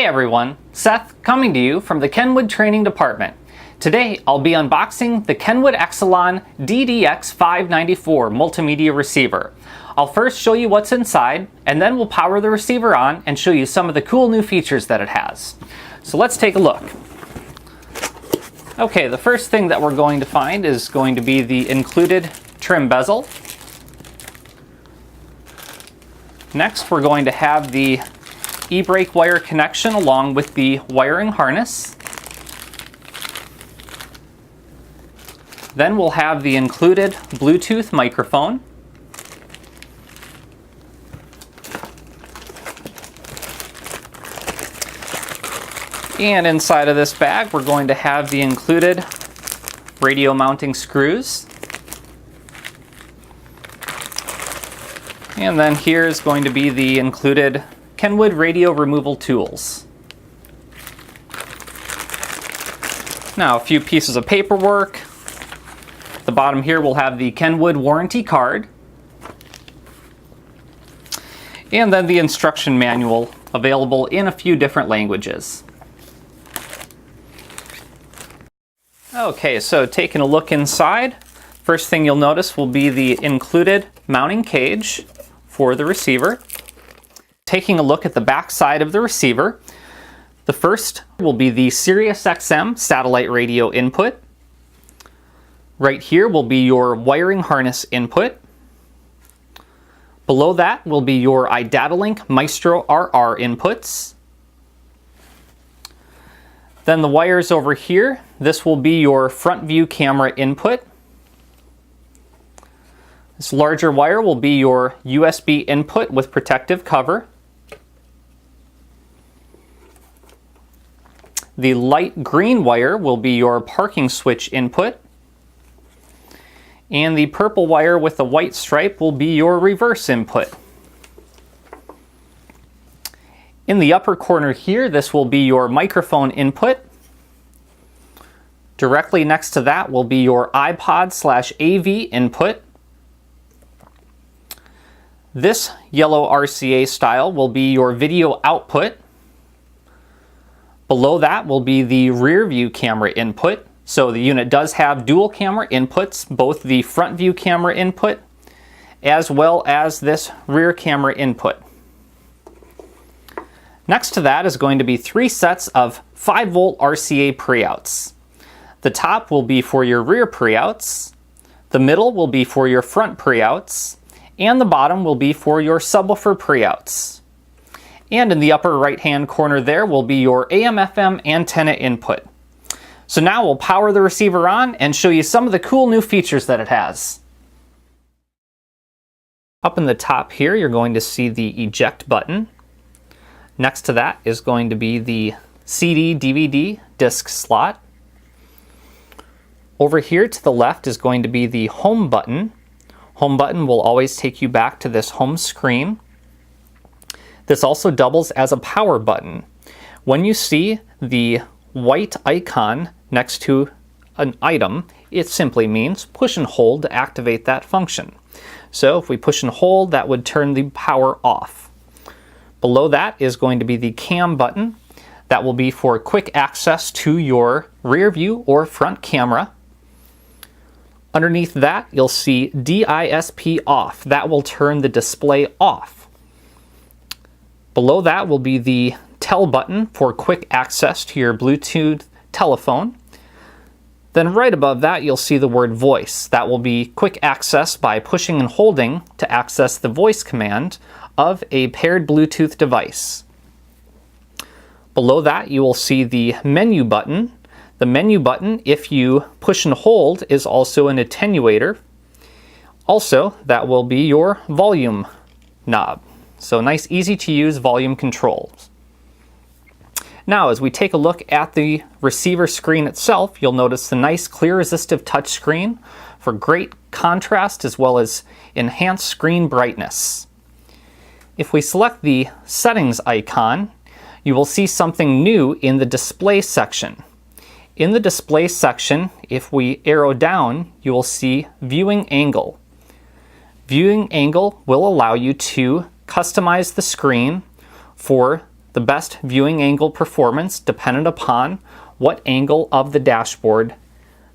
Hey everyone, Seth coming to you from the KENWOOD Training Department. Today I'll be unboxing the KENWOOD eXcelon DDX594 multimedia receiver. I'll first show you what's inside, and then we'll power the receiver on and show you some of the cool new features that it has. So let's take a look. Okay, the first thing that we're going to find is going to be the included trim bezel. Next, we're going to have the e-brake wire connection along with the wiring harness. Then we'll have the included Bluetooth microphone. And inside of this bag, we're going to have the included radio mounting screws. And then here is going to be the included KENWOOD radio removal tools. Now, a few pieces of paperwork. At the bottom here we'll have the KENWOOD warranty card. And then the instruction manual, available in a few different languages. Okay, so taking a look inside, first thing you'll notice will be the included mounting cage for the receiver. Taking a look at the back side of the receiver, the first will be the SiriusXM satellite radio input. Right here will be your wiring harness input. Below that will be your iDataLink Maestro RR inputs. Then the wires over here, this will be your front view camera input. This larger wire will be your USB input with protective cover. The light green wire will be your parking switch input. And the purple wire with the white stripe will be your reverse input. In the upper corner here, this will be your microphone input. Directly next to that will be your iPod/AV input. This yellow RCA style will be your video output. Below that will be the rear view camera input. So the unit does have dual camera inputs, both the front view camera input as well as this rear camera input. Next to that is going to be 3 sets of 5-volt RCA pre-outs. The top will be for your rear pre-outs, the middle will be for your front pre-outs, and the bottom will be for your subwoofer pre-outs. And in the upper right-hand corner there will be your AM/FM antenna input. So now we'll power the receiver on and show you some of the cool new features that it has. Up in the top here, you're going to see the eject button. Next to that is going to be the CD/DVD disc slot. Over here to the left is going to be the home button. Home button will always take you back to this home screen. This also doubles as a power button. When you see the white icon next to an item, it simply means push and hold to activate that function. So if we push and hold, that would turn the power off. Below that is going to be the cam button. That will be for quick access to your rear view or front camera. Underneath that, you'll see DISP off. That will turn the display off. Below that will be the tel button for quick access to your Bluetooth telephone. Then right above that, you'll see the word voice. That will be quick access by pushing and holding to access the voice command of a paired Bluetooth device. Below that, you will see the menu button. The menu button, if you push and hold, is also an attenuator. Also, that will be your volume knob. So nice, easy to use volume controls. Now, as we take a look at the receiver screen itself, you'll notice the nice clear resistive touchscreen for great contrast as well as enhanced screen brightness. If we select the settings icon, you will see something new in the display section. In the display section, if we arrow down, you will see viewing angle. Viewing angle will allow you to customize the screen for the best viewing angle performance dependent upon what angle of the dashboard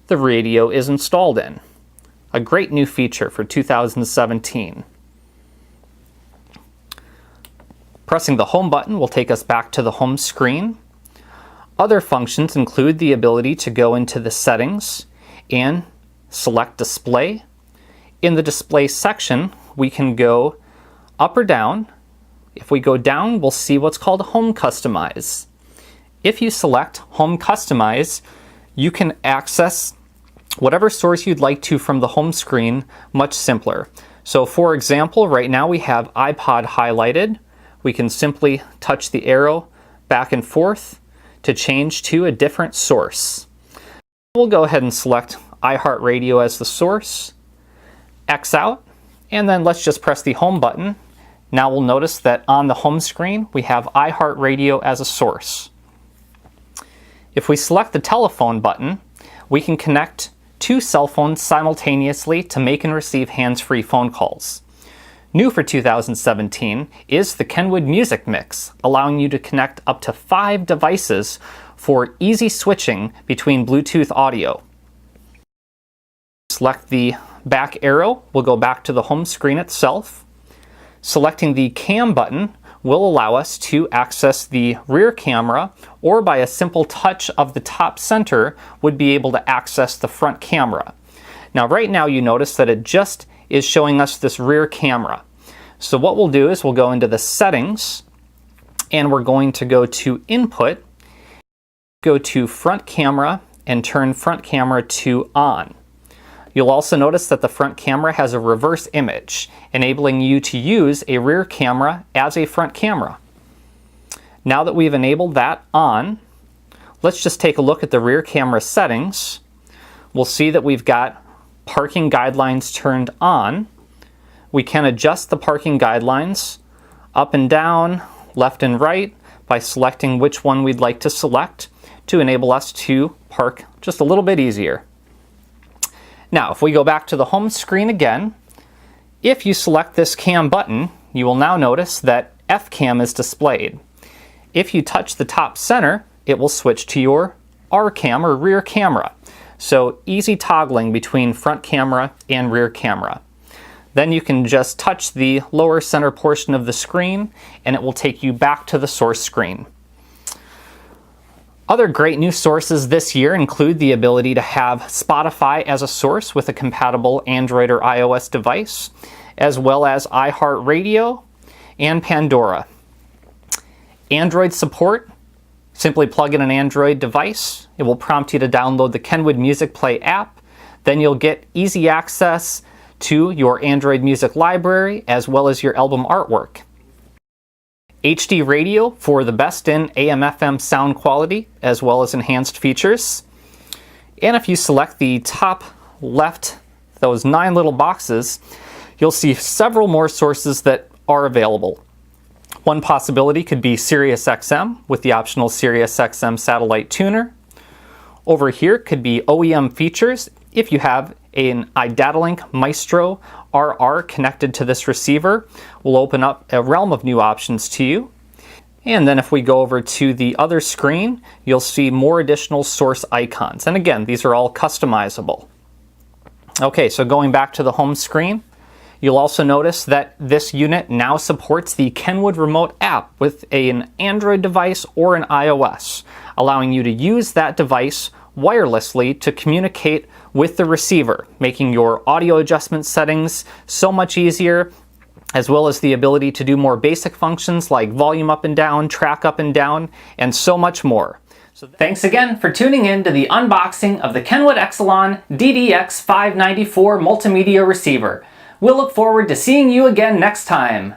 the radio is installed in. A great new feature for 2017. Pressing the home button will take us back to the home screen. Other functions include the ability to go into the settings and select display. In the display section, we can go up or down. If we go down, we'll see what's called Home Customize. If you select Home Customize, you can access whatever source you'd like to from the home screen much simpler. So for example, right now we have iPod highlighted. We can simply touch the arrow back and forth to change to a different source. We'll go ahead and select iHeartRadio as the source, X out, and then let's just press the home button. Now we'll notice that on the home screen we have iHeartRadio as a source. If we select the telephone button, we can connect two cell phones simultaneously to make and receive hands-free phone calls. New for 2017 is the KENWOOD Music Mix, allowing you to connect up to 5 devices for easy switching between Bluetooth audio. Select the back arrow, we'll go back to the home screen itself. Selecting the cam button will allow us to access the rear camera, or by a simple touch of the top center would be able to access the front camera. Now right now you notice that it just is showing us this rear camera. So what we'll do is we'll go into the settings and we're going to go to input, go to front camera and turn front camera to on. You'll also notice that the front camera has a reverse image, enabling you to use a rear camera as a front camera. Now that we've enabled that on, let's just take a look at the rear camera settings. We'll see that we've got parking guidelines turned on. We can adjust the parking guidelines up and down, left and right by selecting which one we'd like to select to enable us to park just a little bit easier. Now, if we go back to the home screen again, if you select this cam button, you will now notice that F-cam is displayed. If you touch the top center, it will switch to your R-cam or rear camera. So easy toggling between front camera and rear camera. Then you can just touch the lower center portion of the screen and it will take you back to the source screen. Other great new sources this year include the ability to have Spotify as a source with a compatible Android or iOS device, as well as iHeartRadio and Pandora. Android support, simply plug in an Android device. It will prompt you to download the KENWOOD Music Play app. Then you'll get easy access to your Android music library as well as your album artwork. HD radio for the best in AM/FM sound quality as well as enhanced features. And if you select the top left, those 9 little boxes, you'll see several more sources that are available. One possibility could be SiriusXM with the optional SiriusXM satellite tuner. Over here could be OEM features. If you have an iDataLink Maestro RR connected to this receiver, will open up a realm of new options to you. And then if we go over to the other screen, you'll see more additional source icons. And again, these are all customizable. Okay, so going back to the home screen, you'll also notice that this unit now supports the KENWOOD Remote app with an Android device or an iOS, allowing you to use that device wirelessly to communicate with the receiver, making your audio adjustment settings so much easier, as well as the ability to do more basic functions like volume up and down, track up and down, and so much more. So thanks again for tuning in to the unboxing of the KENWOOD eXcelon DDX594 multimedia receiver. We'll look forward to seeing you again next time.